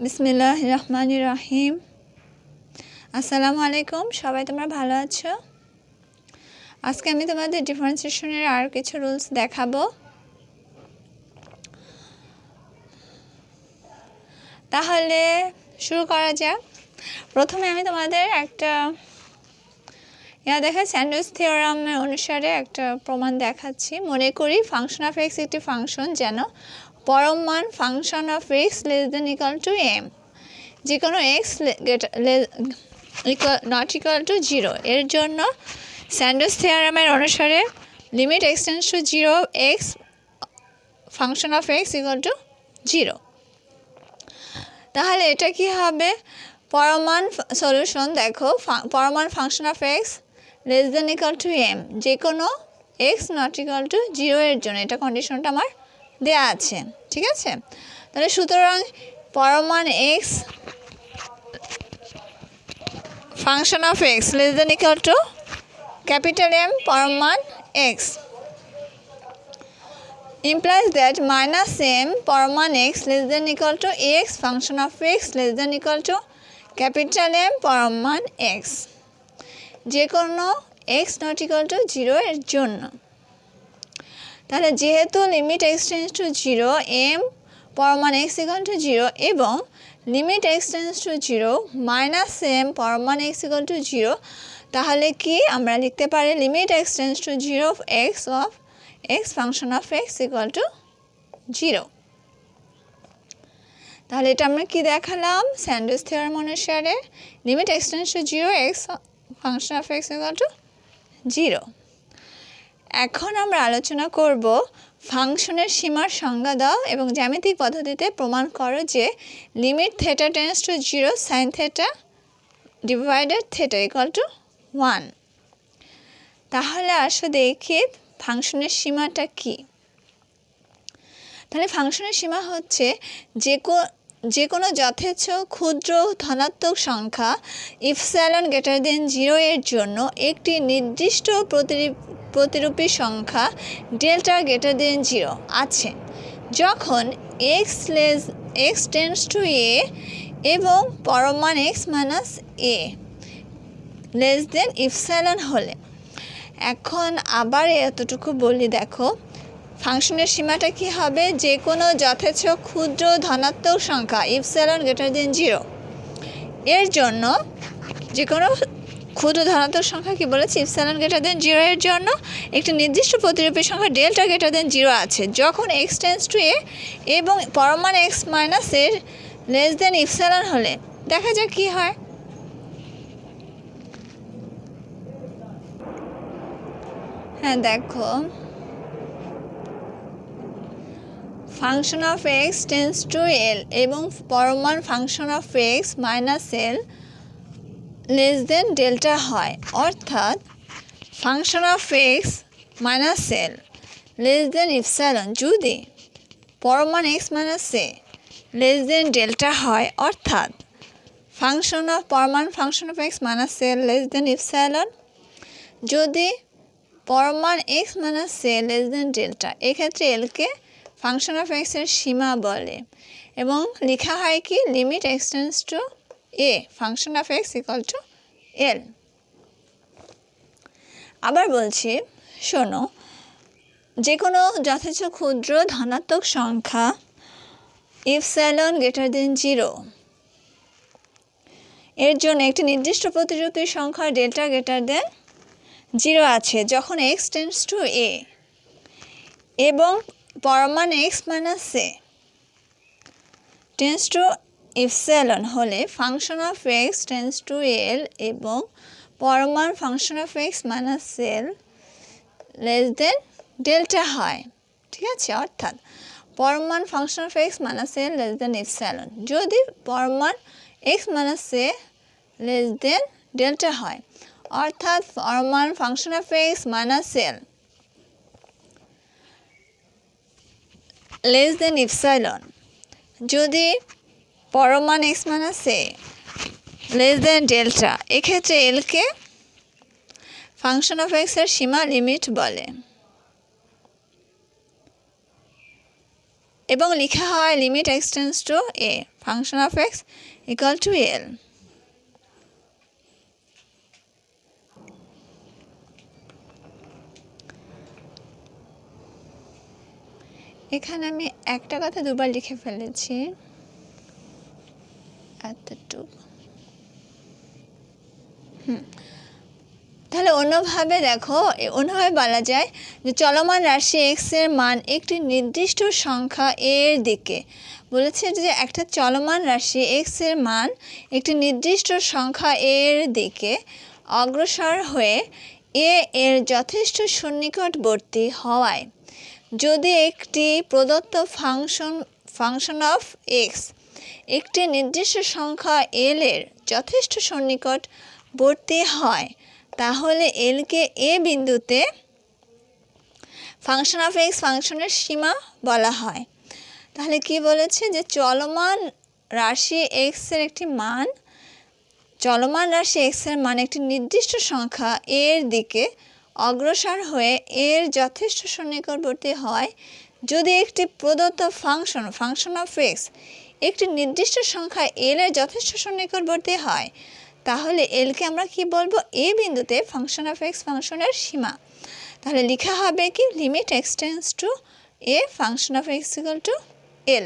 বিসমিল্লাহির রহমানির রহিম। আসসালামু আলাইকুম, সবাই তোমরা ভালো আছো? আজকে আমি তোমাদের ডিফারেন্সিয়েশনের আর কিছু রুলস দেখাবো। তাহলে শুরু করা যাক। প্রথমে আমি তোমাদের একটা স্যান্ডউইচ থিওরামের অনুসারে একটা প্রমাণ দেখাচ্ছি। মনে করি ফাংশন অফ এক্স একটি ফাংশন যেন পরম মান function of x less than equal to M, যে কোনো এক্স নট ইকুয়াল টু 0 এর জন্য স্যান্ডউইচ থিওরামের অনুসারে limit X tends to 0 X function of X equal to 0। তাহলে এটা কি হবে? পরমান সলিউশন দেখো, পরমান function of x less than equal to M, যে কোনো এক্স নট ইকুয়াল টু 0 এর জন্য। এটা কন্ডিশনটা আমার দেয়া আছে, ঠিক আছে? তাহলে সুতরাং পরমান X function of x less than equal to capital M পরমান X implies that minus m পরমান x less than equal to x function of x less than equal to capital M পরমান x, যে কোনো x not equal to 0 এর জন্য। তাহলে যেহেতু limit x tends to 0 m পরমান x equal to 0 এবং limit x tends to 0 minus m পরমান x equal to 0, তাহলে কি আমরা লিখতে পারি limit x tends to 0 of x of x function of x equal to 0। তাহলে এটা আমরা কি দেখালাম? স্যান্ডউইচ থিওরাম অনুসারে limit x tends to 0 x function of x equal to 0। এখন আমরা আলোচনা করব ফাংশনের সীমার সংজ্ঞা দাও এবং জ্যামিতিক পদ্ধতিতে প্রমাণ করো যে limit theta tends to 0 sin theta divided theta equal to 1। তাহলে আসো দেখি ফাংশনের সীমাটা কি। তাহলে ফাংশনের সীমা হচ্ছে যে কোনো যথেচ্ছ ক্ষুদ্র ধনাত্মক সংখ্যা ইপসিলন গ্রেটার দেন 0 এর জন্য একটি নির্দিষ্ট প্রতিরূপী সংখ্যা ডেল্টা গ্রেটার দেন 0 আছে যখন x টেন্ডস টু a এবং পরমান x minus a less than epsilon হলে। এখন আবার এতটুকু বলি, দেখো ফাংশনের সীমাটা কি হবে? যে কোনো যথেচ্ছ ক্ষুদ্র ধনাত্মক সংখ্যা ইপসিলন গ্রেটার দেন 0 এর জন্য, যে কোনো ক্ষুদ্র ধনাত্মক সংখ্যা কি বলেছি ইপসিলন গ্রেটার দেন 0 এর জন্য একটি নির্দিষ্ট প্রতিরূপী সংখ্যা ডেল্টা গ্রেটার দেন 0 আছে যখন x টেন্ডস টু a এবং পরমান x মাইনাস এর লেস দেন ইপসিলন হলে। দেখা যাক কি হয়। হ্যাঁ দেখো, function of x tends to L এবং পরমান function of x minus L less than delta হয়, অর্থাৎ function of x minus L less than epsilon যদি পরমান এক্স মাইনাস এ লেস দেন ডেল্টা হয়, অর্থাৎ পরমান function of x minus L less than epsilon যদি পরমান এক্স মাইনাস এ less than delta. এক্ষেত্রে এলকে ফাংশন অফ এক্স এর সীমা বলে এবং লেখা হয় কি limit X tends to A function of X equal to L. আবার বলছি, শোনো, যে কোনো যথেচ্ছ ক্ষুদ্র ধনাত্মক সংখ্যা ইপসিলন গ্রেটার দেন 0 এর জন্য একটি নির্দিষ্ট প্রতিরূপী সংখ্যা ডেল্টা গ্রেটার দেন 0 আছে যখন x টেন্ডস টু a এবং পরমান x minus A tends to epsilon হলে function of x tends to L এবং পরমান function of x minus L less than delta হয়, ঠিক আছে? অর্থাৎ পরমান function of x minus L less than epsilon যদি পরমান x মাইনাস এ লেস দেন ডেল্টা হয়, অর্থাৎ পরমান function of x minus L less than epsilon যদি পরমান এক্স মাইনাস এ লেস দেন ডেল্টা। এক্ষেত্রে এলকে ফাংশন অফ এক্সের সীমা লিমিট বলে। তাহলে এবার আমরা দেখব function of x tends to 0 এর জন্য লিমিট x টেন্ডস টু 0 এবং পরমান x মাইনাস এ লেস দেন ইপসিলন হলে ফাংশন অফ এক্সের সীমা লিমিট বলে। Function of x tends to 0 এর জন্য লিমিট x টেন্ডস টু 0 এবং পরমান x মাইনাস এ লেস দেন ইপসিলন হলে ফাংশন অফ এক্সের সীমা লিমিট বলে। এবং লেখা হয় limit X tends to A function of X equal to এল। এখানে আমি একটা কথা দুবার লিখে ফেলেছি, এতটুকু। তাহলে অন্যভাবে দেখো, অন্যভাবে বলা যায় যে চলমান রাশি এক্স এর মান একটি নির্দিষ্ট সংখ্যা এর দিকে, বলেছে যে একটা চলমান রাশি এক্স এর মান একটি নির্দিষ্ট সংখ্যা এর দিকে অগ্রসর হয়ে এ এর যথেষ্ট সন্নিকটবর্তী হওয়ায় যদি একটি প্রদত্ত ফাংশন অফ এক্স একটি নির্দিষ্ট সংখ্যা এল এর যথেষ্ট সন্নিকটবর্তী হয়, তাহলে এলকে এ বিন্দুতে ফাংশন অফ এক্স ফাংশনের সীমা বলা হয়। তাহলে কি বলেছে যে চলমান রাশি এক্স এর একটি মান, চলমান রাশি এক্স এর মান একটি নির্দিষ্ট সংখ্যা এর দিকে অগ্রসর হয়ে এর যথেষ্ট সন্নিকটবর্তী হয় যদি একটি প্রদত্ত ফাংশন অফ এক্স একটি নির্দিষ্ট সংখ্যা এল এর যথেষ্ট সন্নিকটবর্তী হয়, তাহলে এলকে আমরা কি বলবো, এ বিন্দুতে ফাংশন অফ এক্স ফাংশনের সীমা। তাহলে লেখা হবে কি limit X tends to A function of X equal to L.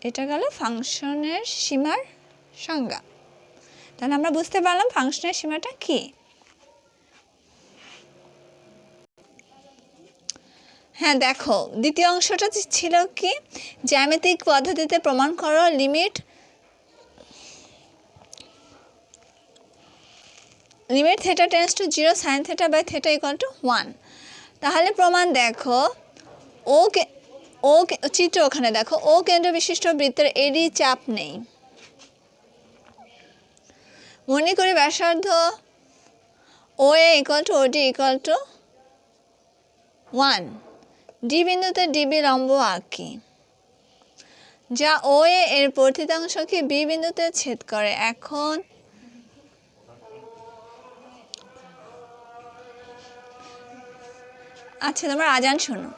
এটা গেল ফাংশনের সীমার সংজ্ঞা। তাহলে আমরা বুঝতে পারলাম ফাংশনের সীমাটা কি। হ্যাঁ দেখো, দ্বিতীয় অংশটা ছিল কি, জ্যামিতিক পদ্ধতিতে প্রমাণ করো limit theta tends to 0 sine theta by theta equal to 1। তাহলে প্রমাণ দেখো, ও চিত্র ওখানে দেখো, ও কেন্দ্র বিশিষ্ট বৃত্তের এডি চাপ নেই। মনে করি ব্যাসার্ধ O A equal to OD equal to 1। D বিন্দুতে ডিবি লম্ব আঁকি, যা ও এর প্রথিতাংশকে বি বিন্দুতে ছেদ করে। এখন আচ্ছা, তোমরা আজান শোনো।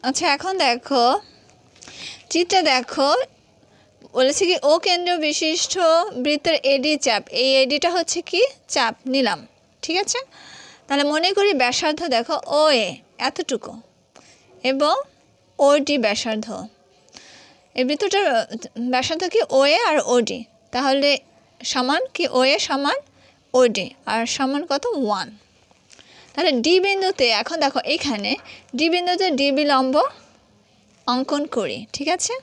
আচ্ছা, এখন দেখো চিত্রে দেখো, বলেছে কি ও কেন্দ্র বিশিষ্ট বৃত্তের এডি চাপ, এই এডিটা হচ্ছে কি চাপ নিলাম, ঠিক আছে। তাহলে মনে করি ব্যাসার্ধ দেখো ও এ এতটুকু, এবং ওডি ব্যাসার্ধ। এই বৃত্তটার ব্যাসার্ধ কি ওএ আর ওডি, তাহলে সমান কি ওএ সমান ওডি আর সমান কত 1। তাহলে ডি বিন্দুতে এখন দেখো এখানে ডি বিন্দুতে ডিবি লম্ব অঙ্কন করি, ঠিক আছে,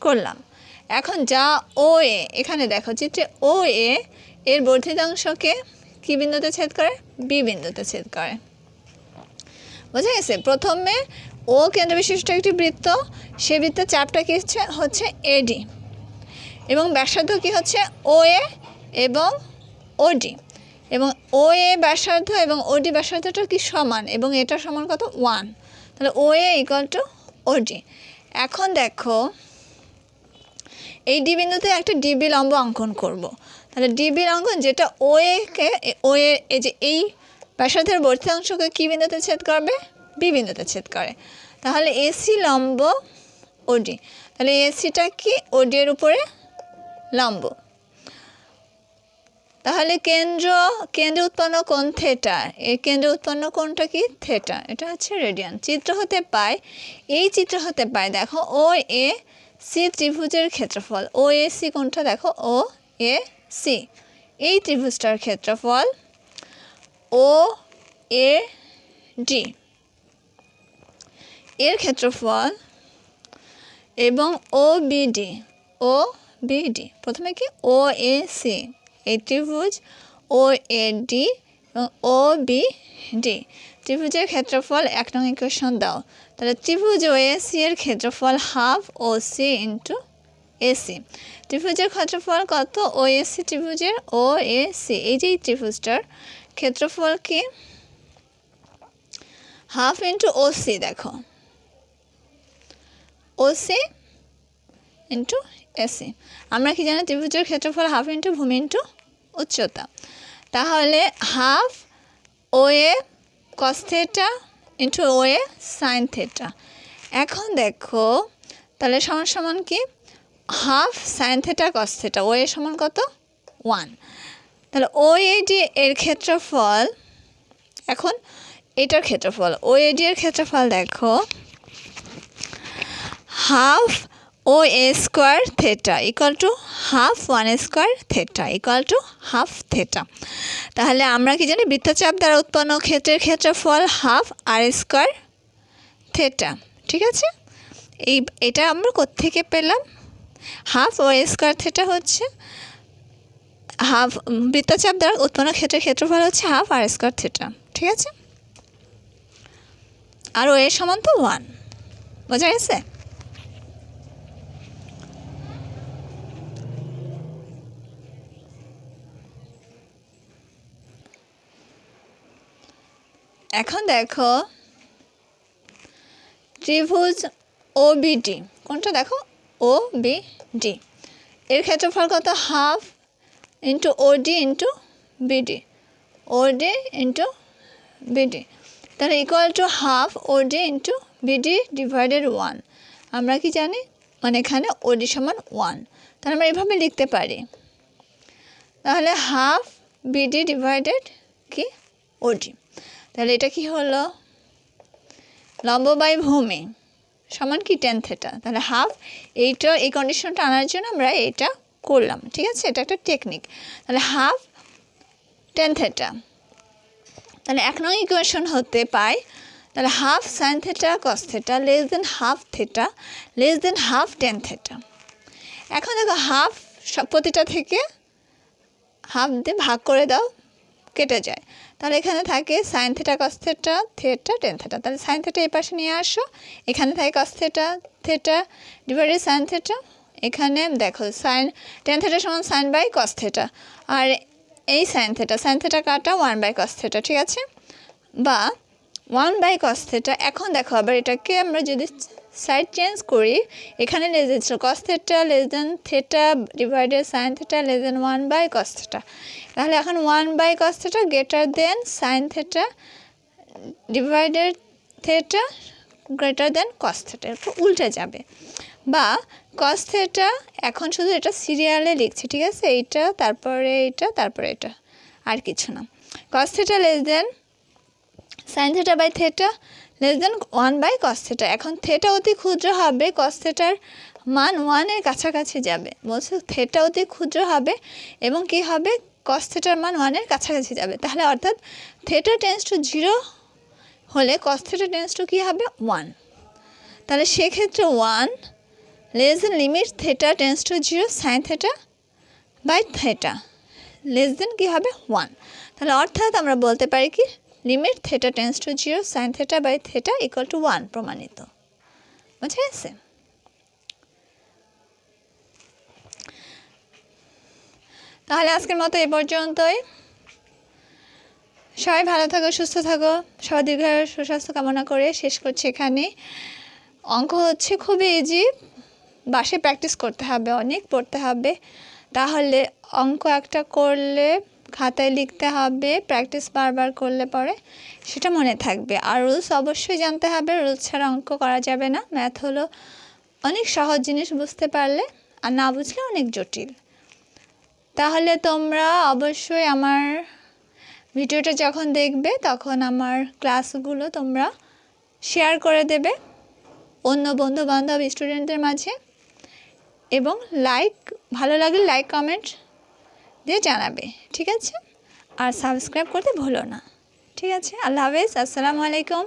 করলাম। এখন যা ওএ, এখানে দেখো চিত্রে ওএ এর বর্ধিতাংশকে কি বিন্দুতে ছেদ করে? বি বিন্দুতে ছেদ করে। বোঝা গেছে? প্রথমে ও কেন্দ্রবিশিষ্ট একটি বৃত্ত, সেই বৃত্তের চাপটা কি হচ্ছে এডি, এবং ব্যাসার্ধ কি হচ্ছে ওএ এবং ওডি, এবং ওএ ব্যাসার্ধ এবং ওডি ব্যাসার্ধটা কি সমান, এবং এটা সমান কত 1। তাহলে ওএ ইকুয়াল টু ওডি। এখন দেখো এই ডি বিন্দুতে একটা ডিবি লম্ব অঙ্কন করব। তাহলে ডিবি অঙ্কন যেটা ওএকে ওএ এই যে এই ব্যাসার্ধের বর্ধিতাংশকে কী বিন্দুতে ছেদ করবে? বি বিন্দুতে ছেদ করে। তাহলে এসি লম্ব ওডি, তাহলে এসিটা কি ওডি এর উপরে লম্ব। তাহলে কেন্দ্র উৎপন্ন কোণ থিটা, এই কেন্দ্র উৎপন্ন কোণটা কি? থিটা, এটা হচ্ছে রেডিয়ান। চিত্র হতে পায়, এই চিত্র হতে পায় দেখো ও এ সি ত্রিভুজের ক্ষেত্রফল, ও এ সি কোণটা দেখো ও এ সি, এই ত্রিভুজটার ক্ষেত্রফল ও এ ডি এর ক্ষেত্রফল এবং ও বিডি, ও বিডি প্রথমে কি ও এ সি, এই ত্রিভুজ ও এ ডি এবং ও বি ডি ত্রিভুজের ক্ষেত্রফল 1 নং ইকুয়েশন দাও। তাহলে ত্রিভুজ ও এ সি এর ক্ষেত্রফল হাফ ও সি ইন্টু এসি। ত্রিভুজের ক্ষেত্রফল কত? ও এ সি ত্রিভুজের ও এ সি, এই যে ত্রিভুজটার ক্ষেত্রফল কি হাফ ইন্টু ও সি, দেখো ও সি ইন্টু এসি। আমরা কি জানি ত্রিভুজের ক্ষেত্রফল হাফ ইন্টু ভূমি ইন্টু উচ্চতা। তাহলে half O A cos theta into O A sine theta. এখন দেখো তাহলে সমান সমান কি half sine theta cos theta, O A সমান কত 1। তাহলে ও এ ডি এর ক্ষেত্রফল, এখন এটার ক্ষেত্রফল ও এ ডি এর ক্ষেত্রফল দেখো half O A square theta equal to half 1 square theta equal to half theta. তাহলে আমরা কি জানি বৃত্তচাপ দ্বারা উৎপন্ন ক্ষেত্রের ক্ষেত্রফল হাফ আর স্কোয়ার থিটা, ঠিক আছে। এটা আমরা কোত্থেকে পেলাম? হাফ ও স্কোয়ার থিটা হচ্ছে হাফ, বৃত্তচাপ দ্বারা উৎপন্ন ক্ষেত্রের ক্ষেত্রফল হচ্ছে হাফ আর স্কোয়ার থিটা, ঠিক আছে। আর ও এর সমান তো 1, বোঝা গেছে? এখন দেখো ত্রিভুজ ও বিডি, কোনটা দেখো ও বিডি এর ক্ষেত্রফল কত? Half into OD into BD, OD into BD, তাহলে equal to half OD into BD divided 1। আমরা কি জানি মানে এখানে ওডি সমান 1, তাহলে আমরা এভাবে লিখতে পারি। তাহলে হাফ বিডি ডিভাইডেড কি ওডি, তাহলে এটা কি হলো লম্ব বাই ভূমি সমান কি tan থিটা। তাহলে হাফ, এইটা এই কন্ডিশনটা আনার জন্য আমরা এটা করলাম, ঠিক আছে, এটা একটা টেকনিক। তাহলে হাফ tan থিটা, তাহলে 1 নং ইকুয়েশন হতে পাই তাহলে half sine theta cos theta less দেন হাফ থিটা লেস দেন হাফ tan থিটা। এখন দেখো হাফ প্রতিটা থেকে হাফ দিয়ে ভাগ করে দাও, কেটে যায়, তাহলে এখানে থাকে sign theta cos theta theta tan theta. তাহলে সাইন থিটা এই পাশে নিয়ে আসো, এখানে থাকে cos theta theta divided sine theta, এখানে দেখো সাইন tan থিটা সমান সাইন বাই কস থিটা, আর এই সাইন থিটা কাটা 1 বাই কস থিটা, ঠিক আছে, বা 1 বাই কস থিটা। এখন দেখো আবার এটাকে আমরা যদি সাইড চেঞ্জ করি, এখানে less than cos theta less than theta divided sine theta less than 1 by cos theta, তাহলে এখন 1 by cos theta greater than sine theta divided theta greater than cos theta, একটু উল্টে যাবে। বা কস থিটা এখন শুধু এটা সিরিয়ালে লিখছি, ঠিক আছে, এইটা তারপরে এটা তারপরে এটা, আর কিছু না। Cos theta less than sine theta by theta less than 1/cos theta. এখন থিটা অতি ক্ষুদ্র হবে, cos থিটার মান 1-এর কাছাকাছি যাবে। বলছে থিটা অতি ক্ষুদ্র হবে এবং কি হবে, cos থিটার মান 1-এর কাছাকাছি যাবে। তাহলে অর্থাৎ থিটা টেন্ডস টু 0 হলে cos থিটা টেন্ডস টু কী হবে, 1। তাহলে সেক্ষেত্রে 1 less than limit theta tends to 0 sin theta by theta less than কী হবে, 1। তাহলে অর্থাৎ আমরা বলতে পারি কি, limit theta tends to 0 sin theta by theta equal to 1 প্রমাণিত। বুঝে গেছে? তাহলে আজকের মতো এ পর্যন্তই। সবাই ভালো থাকো, সুস্থ থাকো, সবার দীর্ঘায়ু সুস্বাস্থ্য কামনা করে শেষ করছি এখানে। অঙ্ক হচ্ছে খুবই ইজি, বাসায় প্র্যাকটিস করতে হবে, অনেক পড়তে হবে। তাহলে অঙ্ক একটা করলে খাতায় লিখতে হবে, প্র্যাকটিস বারবার করলে পরে সেটা মনে থাকবে। আর রুলস অবশ্যই জানতে হবে, রুলস ছাড়া অঙ্ক করা যাবে না। ম্যাথ হলো অনেক সহজ জিনিস, বুঝতে পারলে, আর না বুঝলে অনেক জটিল। তাহলে তোমরা অবশ্যই আমার ভিডিওটা যখন দেখবে তখন আমার ক্লাসগুলো তোমরা শেয়ার করে দেবে অন্য বন্ধুবান্ধব স্টুডেন্টদের মাঝে, এবং ভালো লাগলে লাইক কমেন্ট দিয়ে জানাবে, ঠিক আছে? আর সাবস্ক্রাইব করতে ভুলো না, ঠিক আছে? আল্লাহ হাফেজ, আসসালামু আলাইকুম।